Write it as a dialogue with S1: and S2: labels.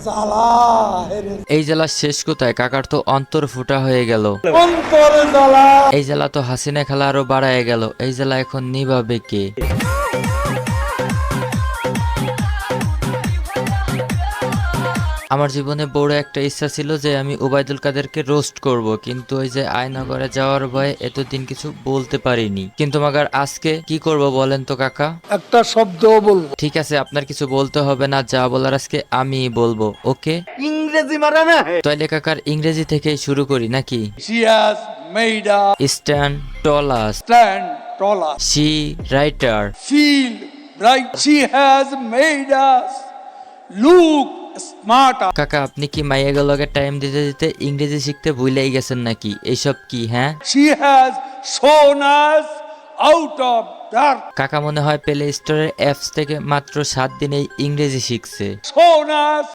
S1: জ্বালা
S2: এই জ্বালা শেষ কোথায়? কাকার তো অন্তর ফুটা হয়ে গেল।
S1: অন্তর জ্বালা।
S2: এই জ্বালা তো হাসিনা খেলা আরো বাড়ায় গেল। এই জ্বালা এখন নিভাবে কে? আমার জীবনে বড় একটা ইচ্ছা ছিল যে আমি ওবায়দুল কাদেরকে রোস্ট করব, কিন্তু ওই যে আয়নাগরে যাওয়ার ভয়ে এতদিন কিছু বলতে পারিনি। কিন্তু মাগার আজকে কি করব বলেন তো কাকা?
S1: একটা শব্দ বলবো।
S2: ঠিক আছে, আপনার কিছু বলতে হবে না, যা বলার আজকে আমি বলবো। ওকে,
S1: ইংরেজি মারা না।
S2: তাইলে কাকার ইংরেজি থেকেই শুরু করি নাকি?
S1: She has made us
S2: stand taller,
S1: stand taller,
S2: she writer.
S1: feel bright. She has made us look smarter.
S2: কাকা আপনি কি মাইয়াগুলোকে টাইম দিতে দিতে ইংরেজি শিখতে ভুলেই গেছেন নাকি? এইসব কি হ্যাঁ?
S1: She has shown us out of dark.
S2: কাকা মনে হয় প্লে স্টোরের অ্যাপস থেকে মাত্র 7 দিনেই ইংরেজি শিখছে।
S1: Shown us